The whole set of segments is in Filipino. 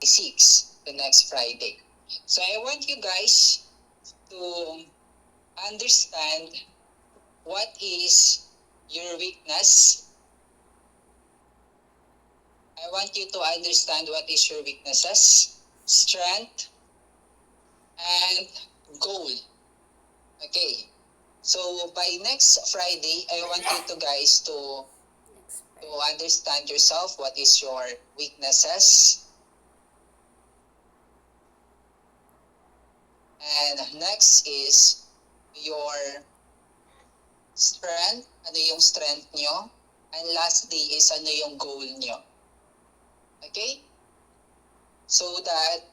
26, the next Friday. So I want you guys to understand what is your weakness. I want you to understand what is your weaknesses, strength, and goal. Okay. So by next Friday, I want you to guys to understand yourself, what is your weaknesses. And next is your strength, ano yung strength nyo. And lastly is ano yung goal nyo. Okay? So that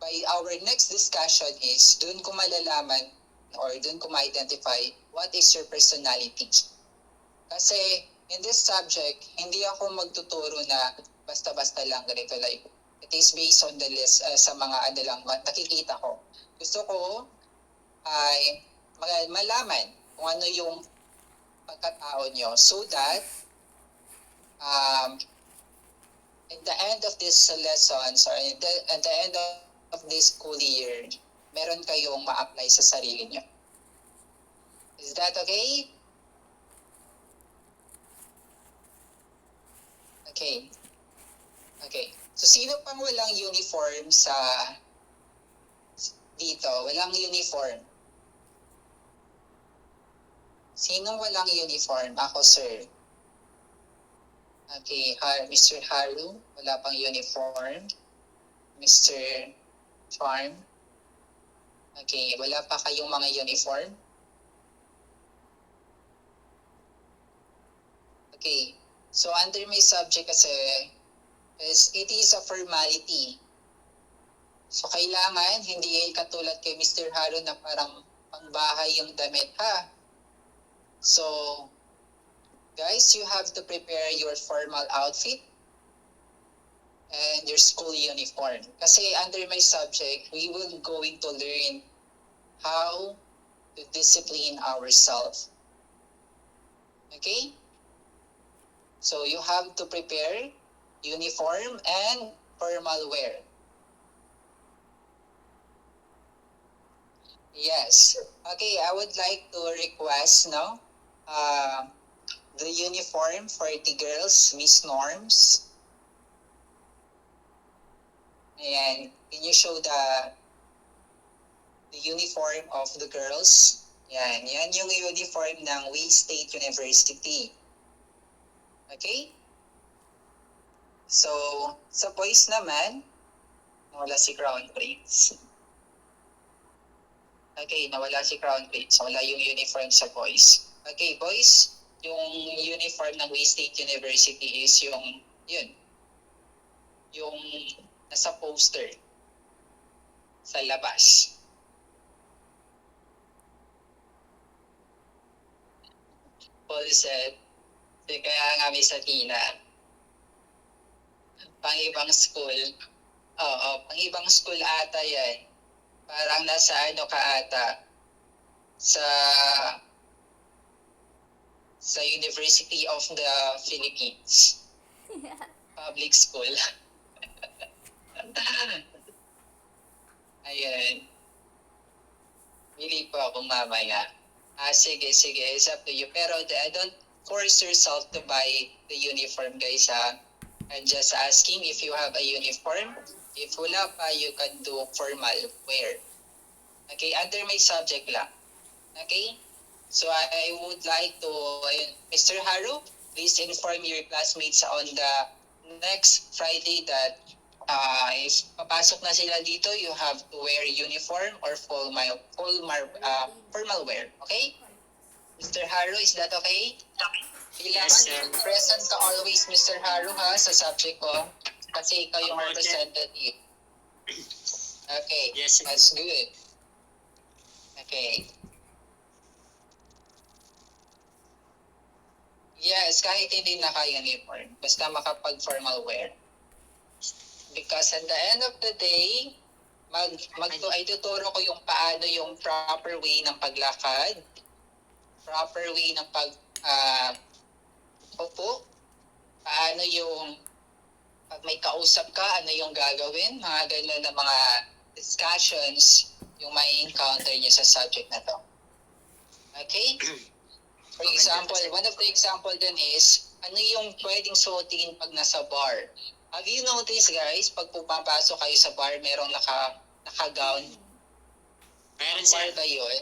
by our next discussion is dun ko malalaman or dun ko ma-identify what is your personality. Kasi in this subject, hindi ako magtuturo na basta-basta lang ganito, like it is based on the list sa mga ano lang nakikita ko. Gusto ko ay malaman kung ano yung pagkatao nyo so that at the end of this lessons or at the end of this school year, meron kayong ma-apply sa sarili nyo. Is that okay? Okay. Okay. So, sino pang walang uniform sa dito? Walang uniform. Sinong walang uniform? Ako, sir. Okay. Mr. Haru, wala pang uniform. Mr. Farm. Okay. Wala pa kayong mga uniform? Okay. So, under my subject kasi is it is a formality. So, kailangan, hindi katulad kay Mr. Haru na parang pangbahay yung damit, ha? So, guys, you have to prepare your formal outfit and your school uniform. Kasi under my subject, we will going to learn how to discipline ourselves. Okay? So, you have to prepare uniform and formal wear. Yes. Okay, I would like to request now the uniform for the girls, Miss Norms. And can you show the uniform of the girls? Yan yung uniform ng Wayne State University. Okay? So, sa boys naman, nawala si Crown Prince. Okay, nawala si Crown Prince. Wala yung uniform sa boys. Okay, boys, yung uniform ng Wayne State University is yung nasa poster sa labas. Paul said, kaya nga may Satina, pang-ibang school. Oo, pang-ibang school ata yan. Parang nasa ano ka ata, sa University of the Philippines. Public school. Ayan. Pili po ako mamaya. Sige, it's up to you. Pero don't force yourself to buy the uniform, guys, ha? I'm just asking if you have a uniform. If wala pa, you can do formal wear. Okay, under my subject lang. Okay? So I would like to, Mr. Haru, please inform your classmates on the next Friday that if papasok na sila dito, you have to wear uniform or formal wear. Okay? Mr. Haru, is that okay? Yes, sir. Present ka always, Mr. Haru, ha, sa subject ko. Kasi ikaw yung representative. Okay, yes, sir. That's good. Okay. Yes, kahit hindi naka-uniform. Basta makapag-formal wear. Because at the end of the day, ay tuturo ko yung paano yung proper way ng paglakad, proper way ng upo, paano yung Pag may kausap ka, ano yung gagawin? Mga ganun na mga discussions yung may encounter niyo sa subject na to. Okay? For example, one of the example dun is, ano yung pwedeng suotin pag nasa bar? Have you noticed guys, pag pumapasok kayo sa bar, merong naka-gown? Meron, Bar sir. ba yun?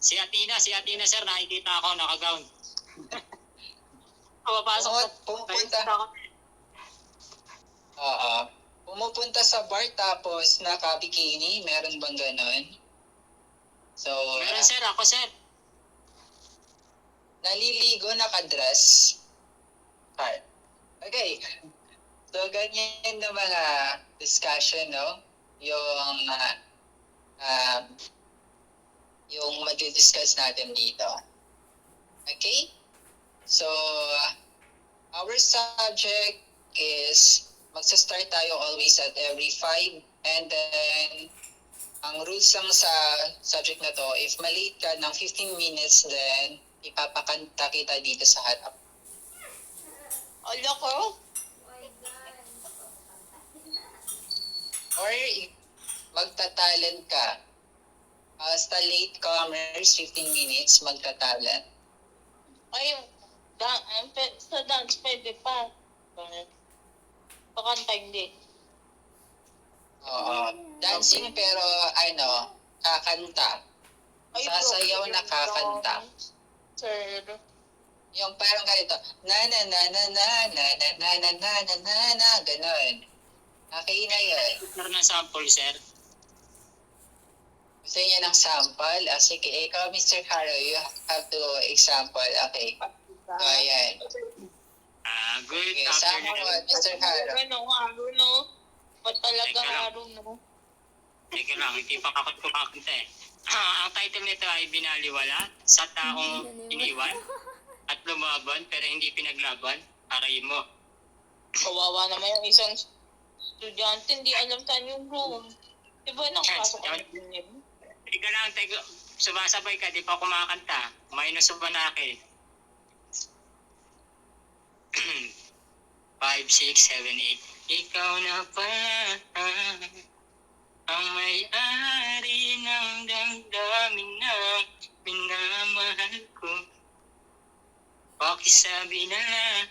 Si Athena, sir, nakikita ako naka-gown. Pumapasok sa... Pumupunta. Oo. Pumupunta sa bar tapos naka-bikini, meron bang ganon? So, Meron, sir. Ako, sir. naliligo, naka-dress. Okay. So, ganyan na mga discussion, no? Yung mag-discuss natin dito. Okay? So, our subject is magsa-start tayo always at every 5 and then ang rules lang sa subject na to, if malate ka ng 15 minutes then ipapakanta kita dito sa harap. Ala ko? Or magta-talent ka. Basta late comers, 15 minutes, magta-talent. Ay, sa dance pwede pa. Pakanta hindi. Oo. Dancing pero kakanta. Sasayaw na kakanta. Sir. Yung parang ganito, na na na na na na na na na na na na na ganon. Okay na yun. Sir, ng sample, sir. Gusto niya ng sample? Sige, ikaw Mr. Caro, you have to example. Okay. So, ayan. Good Okay, sample afternoon. Mr. Caro. Haro, no? Ba't talaga Teka lang. haro, no? Teka lang, hindi pa kakot kumakanta eh. Ang title nito ay Binaliwala sa taong iniwan at lumaban pero hindi pinaglaban. Aray mo. Kawawa naman yung isang estudyante, hindi alam saan yung room. Diba nakapasok ang room? Teka lang, sumasabay ka, di pa kumakanta. Minus of manake. 5, 6, 7, 8. Ikaw na pala ang may-ari ng damdamin na minamahal ko. Pakisabi na lang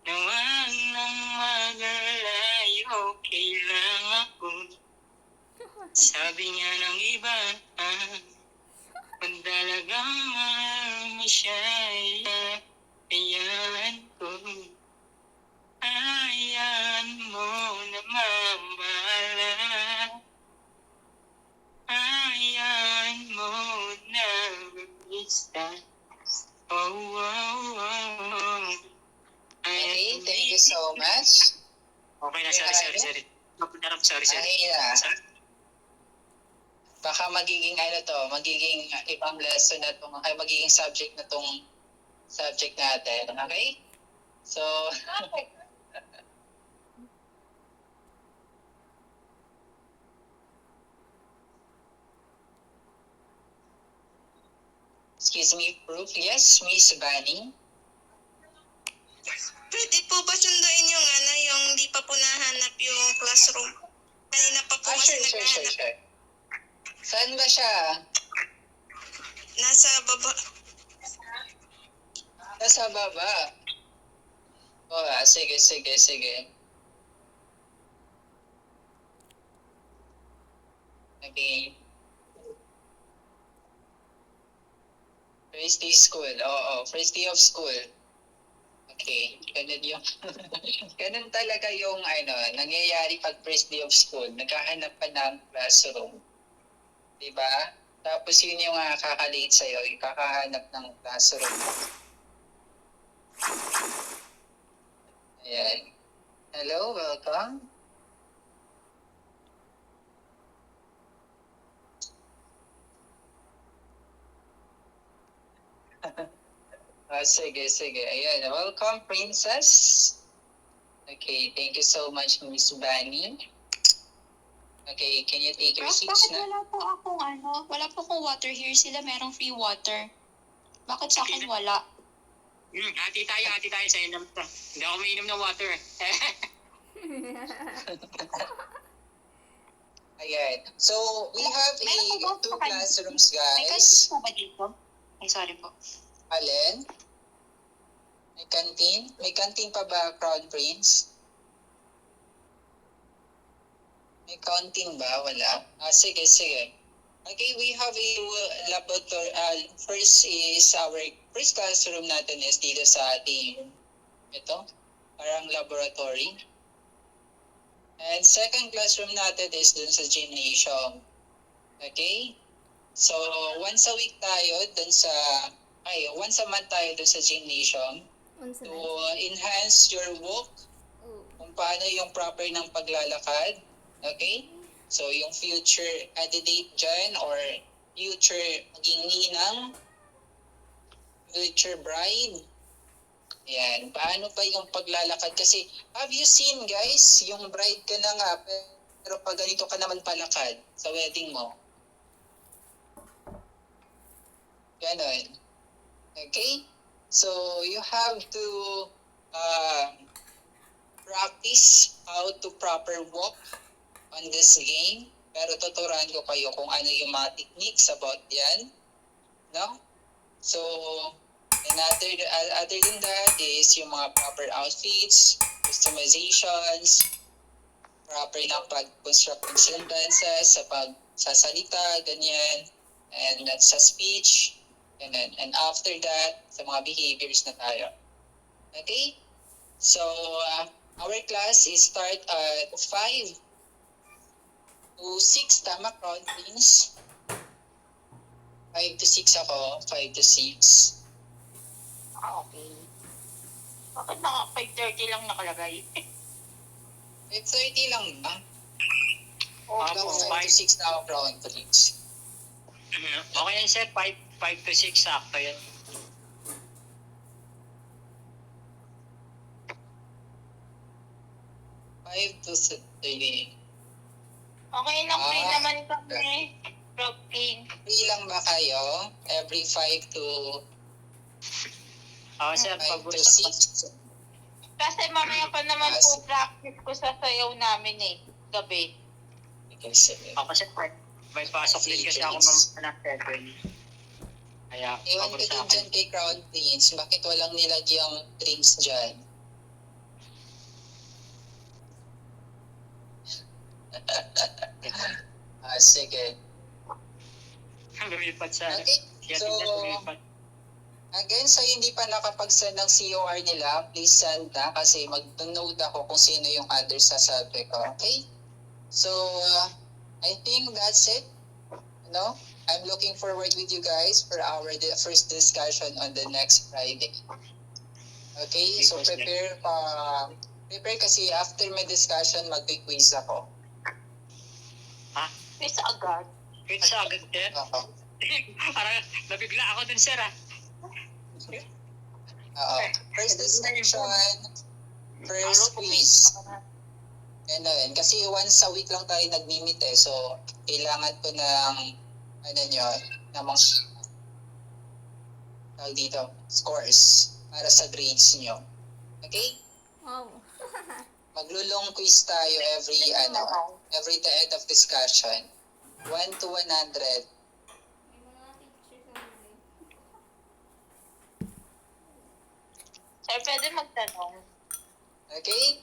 na wag nang magalayo, kailangan ako. Sabi nga ng iba, kung talagang mahal mo siya, ayan ko. Ayan mo na mamala. Ayan mo na bista. Oh, oh, oh. Okay, thank you so much. Okay na, sorry. Sorry. Okay na. Baka magiging magiging ibang lesson na itong, magiging subject na itong subject natin. Okay? So, excuse me, proof. Yes, Miss Bunny. Pwede po ba sunduin yung di pa po nahanap yung classroom? Kanina pa po kasi naghahanap. Sure. Saan ba siya? Nasa baba. Nasa baba. Sige. Okay. First day school. First day of school. Okay, ganun yung ganun talaga yung nangyayari pag first day of school. Naghahanap ka ng classroom. Diba? Tapos yun yung kakalate sa'yo, yung kakahanap ng classroom. Ayan. Hello, welcome. Sige. Ayan, welcome, Princess. Okay, thank you so much, Miss Bunny. Okay, can you take your seats Bakit na? wala po akong water here. Sila merong free water. Bakit sa akin wala? Hati tayo sa inom to. Hindi ako umiinom ng water. Ayan. So, we have Meron po ba two sa kantin? classrooms, May guys. canteen po ba dito? Ay, sorry po. Alin? May canteen? May canteen pa ba, Crown Prince? May canteen ba? Wala. Sige. Okay, we have a laboratory. First is our first classroom natin is dito sa ating ito, parang laboratory. And second classroom natin is dun sa gymnasium. Okay? So, once a week tayo dun sa, once a month tayo dun sa gymnasium to enhance your walk, kung paano yung proper ng paglalakad. Okay? So, yung future candidate dyan or future maging ninang, future bride. Yan. Paano pa yung paglalakad? Kasi, have you seen guys, yung bride ka na nga, pero pag ganito ka naman palakad sa wedding mo. Ganon. Okay? So, you have to practice how to proper walk on this game. Pero tuturuan ko kayo kung ano yung mga techniques about yan. No? So, and other than that is yung mga proper outfits, customizations, proper na pag-construct ng sentences sa pagsasalita, ganyan, and sa speech, ganun. And after that, sa mga behaviors na tayo. Okay? So, our class is start at 5 to 6, tama, Crown Prince? 5 to 6 ako, 5 to 6. Okay. Bakit naka 5:30 lang nakalagay? 5:30 lang ba? Opo, 5 to 6 na ako, Crown Prince. Okay yan, sir. 5 to 6, sakto yan. Five to 30. Okay lang, free Ah. naman kami. Propping. Free lang ba kayo? Every 5 to Sir, 5 to pag-usap 6. Kasi mamaya pa naman po practice ko sa sayaw namin gabi. Okay, sige. Ako, sir, may pasok din kasi ako mamaya ng 7. Kaya, Iwan ko din pag-usapan. dyan kay Crown Prince. Bakit walang nilagyang drinks dyan? Sige. Lumipat sa... Okay, Kaya so, tingnan lumipat. again, sa hindi pa nakapag-send ng COR nila, please send na kasi mag-note ako kung sino yung others sa subject ko. Okay? So, I think that's it. No? I'm looking forward with you guys for our first discussion on the next Friday. Okay? So, prepare kasi after my discussion, mag-quiz ako. Ha? Please agad. Wait sa agad, sir. Oo. Parang nabigla ako dun, sir, ah. Oo. First discussion, first quiz. Ganun. Kasi once a week lang tayo nag-meet eh. So, kailangan ko ng, ng mga dito, scores para sa grades nyo. Okay? Wow. Maglulong quiz tayo every the end of discussion. 1 to 100. May mga teachers naman eh. Sir, pwede magtanong. Okay?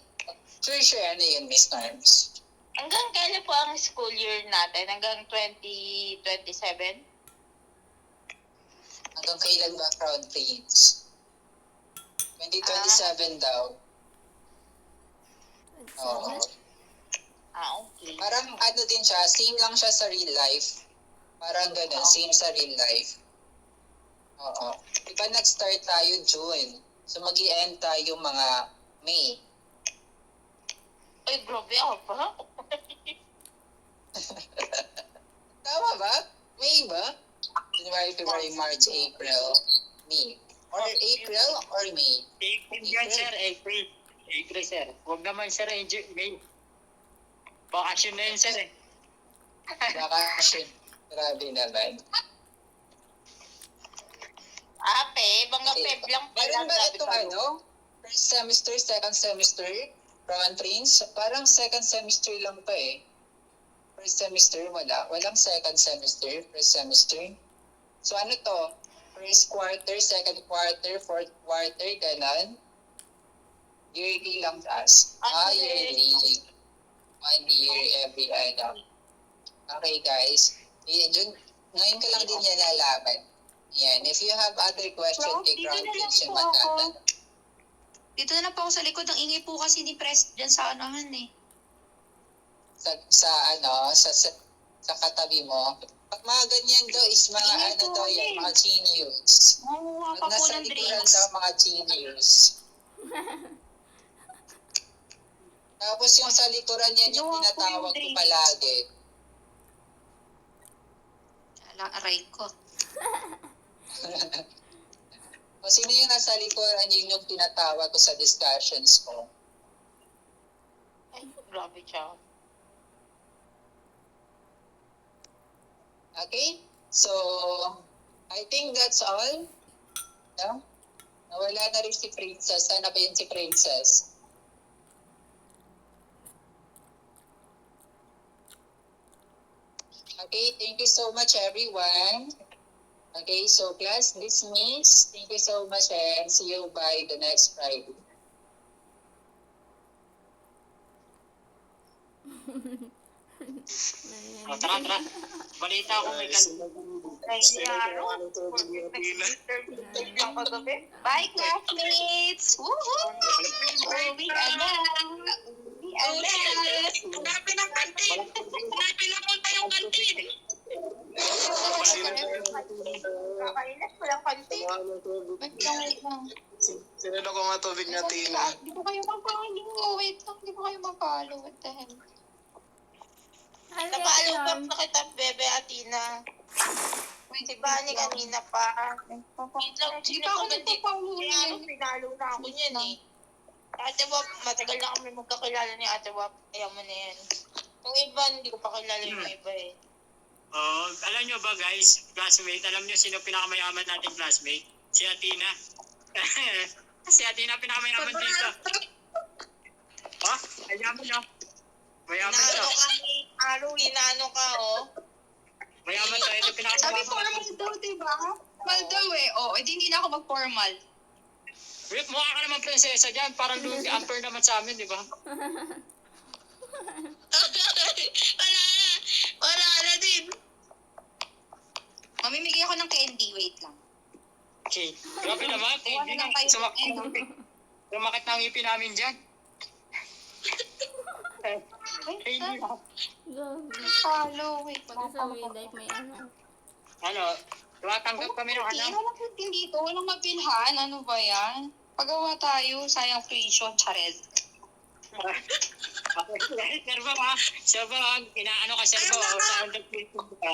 Sure, ano yun, Miss Norms? Hanggang kailan po ang school year natin? Hanggang 2027? Hanggang kailan ba, Crown Prince? 2027 daw. Oo. Okay. Parang din siya, same lang siya sa real life. Parang ganun, same sa real life. Oo. Diba nag-start tayo June? So mag-i-end tayo mga May. Ay, grabe ako pa. Tama ba? May ba? January, February, March, April, May. Or April or May? April yan, sir. April, sir. Huwag naman, sir, May. Bakasyon na yun, sir, eh. Bakasyon. Grabe naman. Bangga peb lang pala. Meron ba sabi itong ko. ano? First semester, second semester? Round trains? Parang second semester lang pa eh. First semester, wala. Walang second semester, first semester. So ano to? First quarter, second quarter, fourth quarter, ganon. Yearly lang taas. Yearly. 1 year every ano. Okay guys. Ngayon ko lang din yan lalaman. Yan. If you have other questions, take round trains yung matatanong. Dito na lang po ako sa likod. Ang ingay po kasi ni Pres dyan sa anahan eh. Sa katabi mo. Pag mga ganyan daw is mga Ingay ano po daw kasi. yan, mga genius. Manguha Pag pa po nasa ng likuran drinks. daw mga genius. Tapos yung sa likuran yan yung Kinuha ko yung tinatawag ko drinks. palagi. Ala, aray ko. O sino yung nasa likuran yun yung tinatawag ko sa discussions ko. Ay, grabe siya. Okay? So, I think that's all. No? Nawala na rin si Princess. Sana ba yun si Princess? Okay, thank you so much everyone. Okay, so class dismissed. Thank you so much and see you by the next Friday. Tara. Balita ko may Bye, classmates! Woohoo! Uwi na! Uwi na! Hanapin ang kantin! Hanapin na punta yung kantin! Kakainis ko lang kantin. Wait lang. Sino na kung matubig na Tina? Di ko kayo mapalo. Wait lang, di ko kayo mapalo. What the hell? Napalo pa na kita, Bebe Atina. Si Bani kanina pa. Wait lang, Di sino pa ako pa ba di? nagpapalo Kaya ano, pinalo na ako niyan eh. Ate Wap, matagal na kami magkakilala ni Ate Wap. Kaya mo na yan. Yung iba, hindi ko pa kilala yung iba eh. Alam nyo ba guys, classmate, alam nyo sino pinakamayaman nating classmate? Si Atina. Si Atina pinakamayaman dito. Ha? Mayaman nyo. Mayaman siya. Inaano ka ni Aro, inaano ka oh. Mayaman siya. Ito Sabi pinakamayaman. formal daw, diba? Formal daw eh. Oh, edi hindi na ako mag-formal. Wait, mukha ka naman prinsesa dyan. Parang Louis Amper naman sa amin, di ba? Wala na din. Mamimigay ako ng candy. Wait lang. Okay. Grabe naman. Hindi na. Sumakit na ang ngipin namin dyan. Wait lang. Gabi. Follow. Wait. Pag sa midnight may ano. Ano? Tumatanggap kami ng ano? Walang candy dito. Walang mapilhan. Ano ba yan? Pagawa tayo. Sayang tuition. Chared. Servo ka. Servo, inaano ka servo. Sa under placement ka.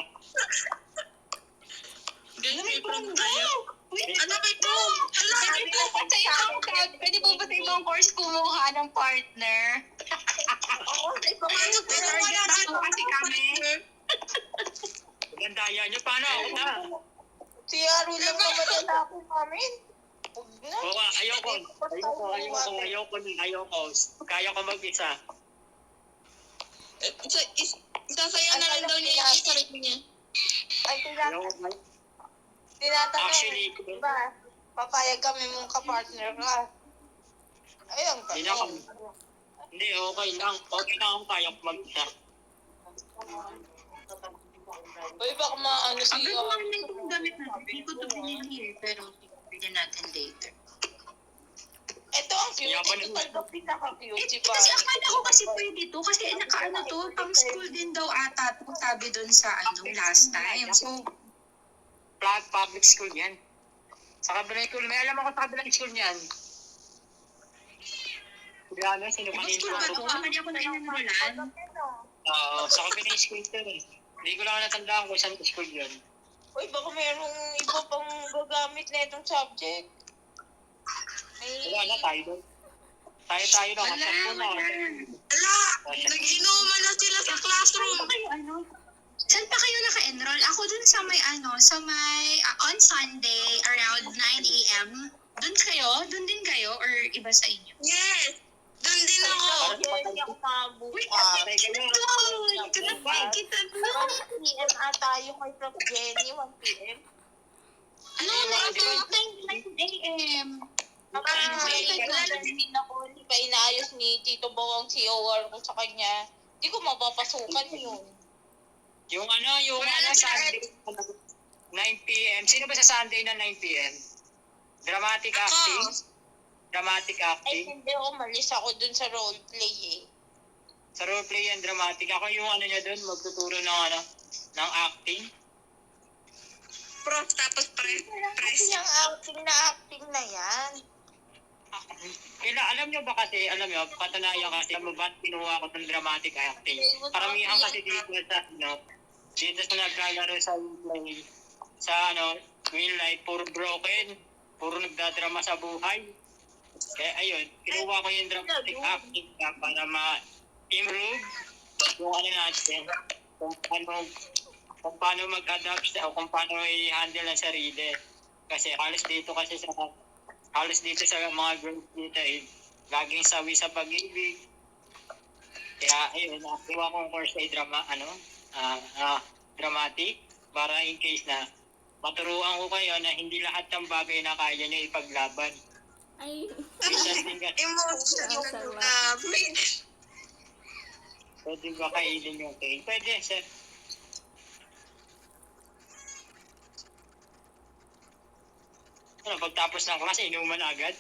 May promo tayo. Wait, Ano ba ito? pwede po ba sa ibang pwede po ba sa ibang course kumuha ng partner? Oo, paano pero wala na Ako kasi kami. Ang daya nyo. Paano ako na? Si Aro lang naman ang ako namin. Huwag na. Oo, ayoko. Kaya ko mag-isa. Isasayaw na lang daw niya yung sarap niya. Ay, Ayoko. tinatanong, Actually, diba? Papayag kami mong kapartner ka. Ayun, Hindi na kami. Hindi, okay lang. Okay lang ako kaya ko mag-isa. Uy, baka maano Ang si gagawa na itong gamit natin. Hindi ko ito binili eh. Pero bigyan natin later. Ito ang cute. Yaman Ito naman. talaga pinaka-cute. Si Kasi Bani. akala ko kasi pwede to. Kasi nakaano to. Pang school din daw ata. Sabi doon sa last time. So, Public school yan. Sa kabilang school. May alam ako sa kabilang school niyan. Hindi ano, sino ibang kanina school ba to? Mali ako na inanalan. Oo, sa kabilang school to eh. Hindi ko lang natandaan kung saan school yun. Uy, baka mayroong iba pang gagamit na itong subject. Ay, Wala na tayo doon. Tayo na. Kasap ko na. Ala, nag-inuman na sila sa classroom. Saan pa kayo naka-enroll? Ako dun sa may on Sunday around 9 a.m. Doon kayo? Doon din kayo? Or iba sa inyo? Yes! Doon din ako. Hindi ako Uy, mabukas. doon! Kanapay kita doon! 1 p.m. ata yung kay Prof. Jenny, 1 p.m. Ano? 9 a.m. Hindi ako, hindi pa inaayos ni Tito Bawang COR ko sa kanya. Hindi ko mapapasukan yun. Yung Sunday, 9 p.m. Sino ba sa Sunday na 9 p.m.? Dramatic acting? Dramatic Ay, acting? hindi ako, malis ako dun sa roleplay eh. Sa roleplay and dramatic. Ako yung niya doon, magtuturo ng acting. Prof, tapos press. Kasi yung acting na yan. Alam nyo, patunayan kasi mo ba't kinuha ko ng dramatic acting? Karamihan kasi dito sa naglalaro sa play, sa real life, puro broken, puro nagdadrama sa buhay. Kaya ayun, kinuha ko yung dramatic acting para ma-improve yung natin, kung paano mag-adapt o kung paano i-handle ang sarili. Kasi halos dito sa mga girls dito laging sawi sa pag-ibig. Kaya ayun, nakuha kong course ay dramatic para in case na maturuan ko kayo na hindi lahat ng bagay na kaya nyo ipaglaban. Ay, Minsan din kasi Emotional Sama. damage. pwede ba kailin yung pain? Pwede, sir. Pagtapos ng klase, inuman agad?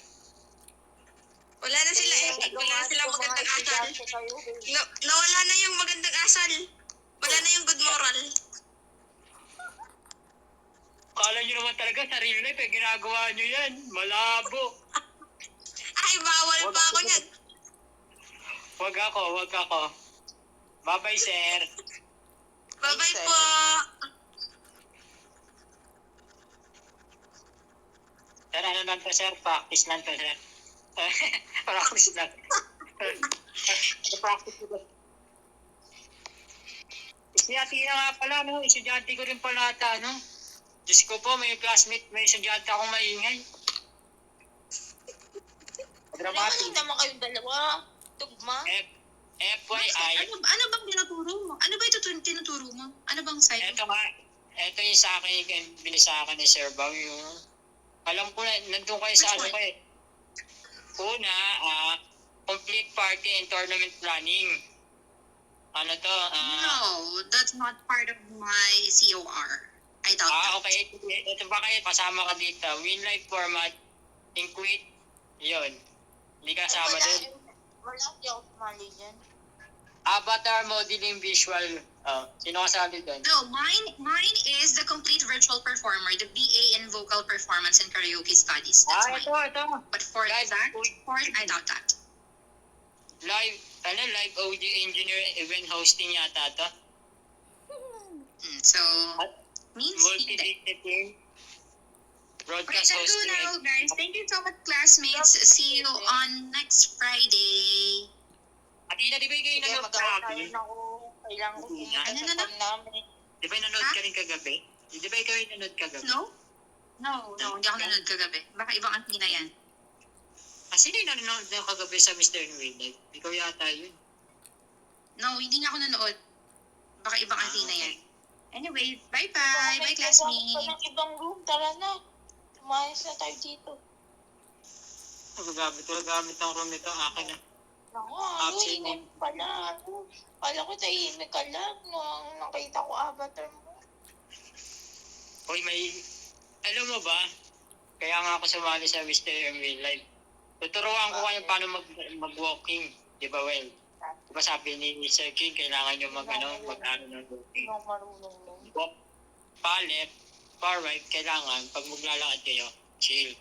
Wala na sila wala na silang magandang asal. Nawala na yung magandang asal. Wala na yung good moral. Kala nyo naman talaga sa real life, ginagawa nyo yan. Malabo. Ay, bawal pa ako niyan. Wag ako. Bye-bye, sir. Bye-bye po. Sir, ano lang to, sir? Practice lang to, sir. Practice lang. Practice lang. Si Atina nga pala, estudyante ko rin pala ata, Diyos ko po, may estudyante akong maingay. Dramatic. Naman kayong dalawa. Tugma. FYI, Ano bang tinuturo mo? Ano ba ito tinuturo mo? Ano bang side? ito yung sa akin, yung binisa akin ni Sir Bao, yung alam ko na, nandun kayo sa Which one? kayo. Una, complete party and tournament planning. No, that's not part of my COR. I doubt that. Okay. Ito ba kayo, pasama ka dito. Win life format, include, yun. Hindi ka kasama doon. Wala, hindi ako sumali dyan. Avatar modeling visual. Sino kasali doon? No, mine is the complete virtual performer, the BA in vocal performance and karaoke studies. That's mine. Ito. But for Live that course, I doubt that. Live audio engineer event hosting yata to. So, means hindi. Multidiscipline. Okay, Broadcast that's hosting. good now, guys. Thank you so much, classmates. See you on next Friday. Atina, di ba kayo Kaya nanood mag-aaral kagabi? ako. Kailangan ko pumunta Ano sa farm namin. Di ba nanood ka rin kagabi? Di ba ikaw yung nanood kagabi? No, hindi ako nanonood kagabi. Baka ibang Athena yan. Sino yung nanonood na kagabi sa Mr. Nwillig? Ikaw yata yun. No, hindi nga ako nanood. Baka ibang Athena yan. Anyway, bye-bye. Bye, Sa classmates. ibang room, tara na. Tumayos na tayo dito. Gamit ang room nito, akin na. Naku, Absent ingay mo pala. Kala ko tahimik ka lang nung nakita ko avatar mo. Hoy, alam mo ba? Kaya nga ako sumali sa Mr. Emil Live. Tuturuan ko kayo paano mag-walking. Di ba, well? Di ba sabi ni Sir King, kailangan nyo mag-ano ng walking. Hindi ako marunong nun. Walk, pa left, pa right, kailangan, pag maglalakad kayo, chill.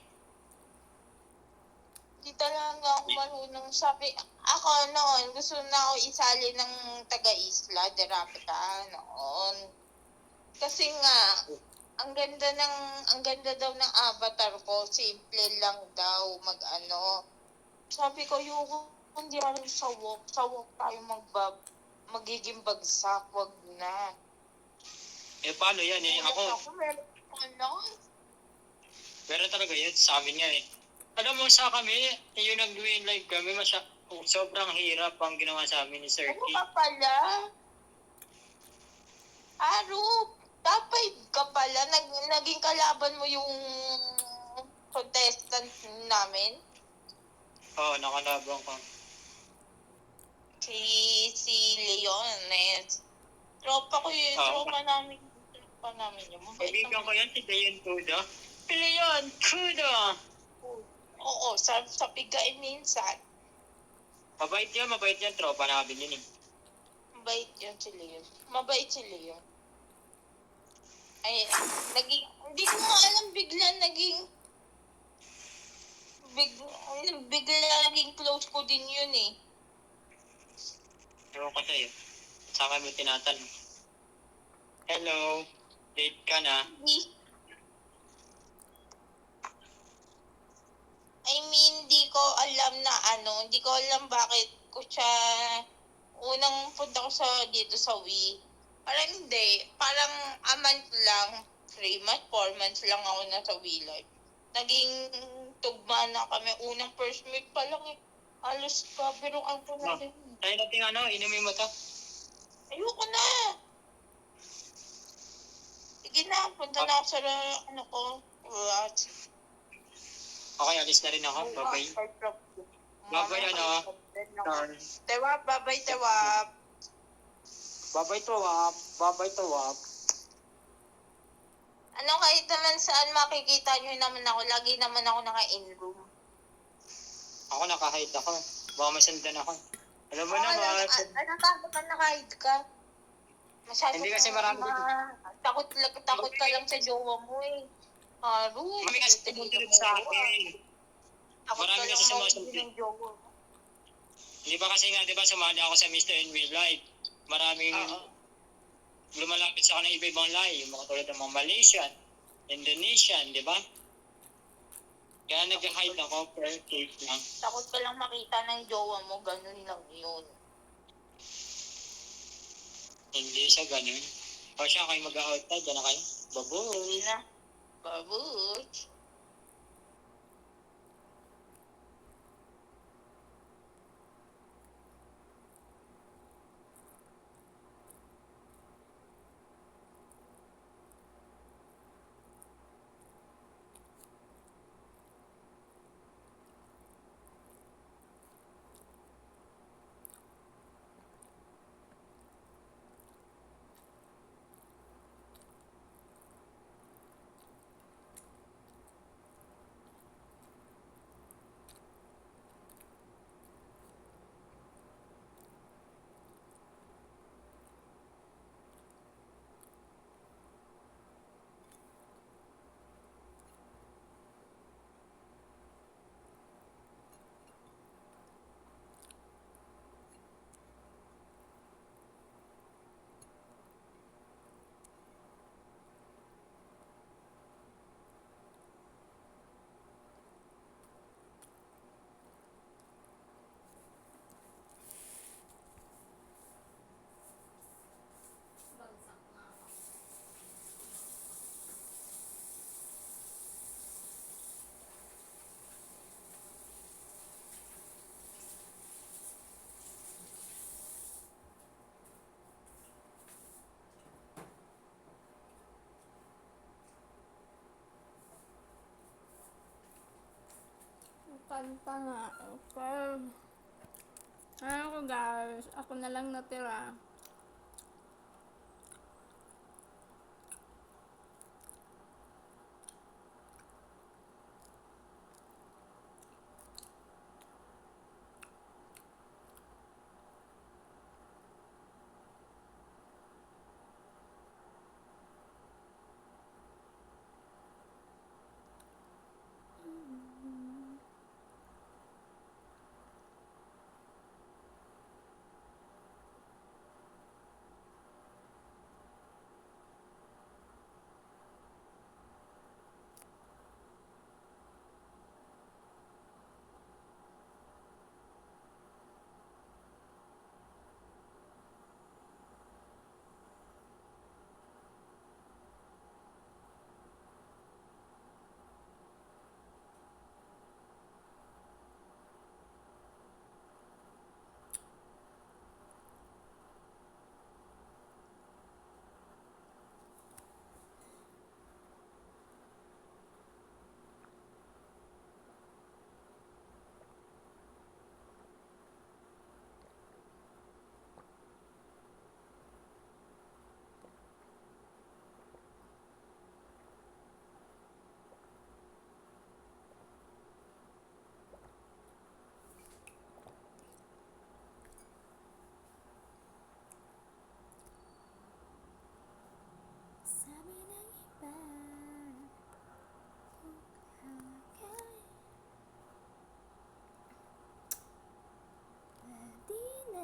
Hindi talaga ako marunong. Sabi, ako noon, gusto na ako isali ng taga-isla, derapita noon. Kasi nga, ang ganda daw ng avatar ko, simple lang daw, Sabi ko, yung hindi rin sa walk tayo magiging bagsak, wag na. paano yan eh? Ako, Ako, meron ko lang. meron talaga yun sa amin nga eh. Alam mo sa kami, yung nag-win live kami, sobrang hirap ang ginawa sa amin ni Sir Ano K. ka pala? Arup, dapat ka pala. Naging kalaban mo yung contestant namin. Oo, nakalabang ko. Si Leon, eh. Tropa ko yun. Oo. Tropa namin. Tropa namin yun. Mabait Kaibigan ko naman. yan, si Dayan Kudo. Si Leon Kudo! Oo, sa pigain minsan. Mabait yan, tropa namin yun eh. Mabait yun si Leon. Mabait si Leon. Ay, hindi ko nga alam, bigla naging close ko din yun eh. Ewan ko sa'yo. Sa akin mo tinatanong. Hello, date ka na? Hindi ko alam na hindi ko alam bakit ko siya, unang punta ko dito sa Wii. Parang hindi, parang a month lang, 3 months, 4 months lang ako nasa Wii Life. Naging tugma na kami, unang first meet pa lang eh. Halos kabiruan ko na din. Tayo natin inumin mo to. Ayoko na! Sige na, punta na ako sa ko. Okay, alis na rin ako. Bye-bye. Bye-bye, Tewap, bye-bye, Tewap. Bye-bye, Tawap. Bye-bye, Tawap. Kahit naman saan makikita nyo naman ako, lagi naman ako naka-in-room. Ako naka-hide ako. Baka masundan ako. Alam mo naman. Takot ka naka-hide ka? Masyado Hindi kasi marami takot ka lang sa jowa mo eh. Marami kasi tumutuloy sa akin. Marami kasi sumasabi. Hindi ba kasi nga, di ba, sumali ako sa Mr. and Will Live. Maraming lumalapit sa kanang iba-ibang lahi. Yung mga tulad ng mga Malaysian, Indonesian, di ba? Kaya nag-hide ako per case lang. Takot ka lang makita ng jowa mo, ganun lang yun. Hindi siya ganun. O siya, kayo mag-outside, dyan na kayo. Baboy. Hindi na. Babuch. Kanta nga. Okay. Ano ko guys, ako na lang natira.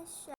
siya.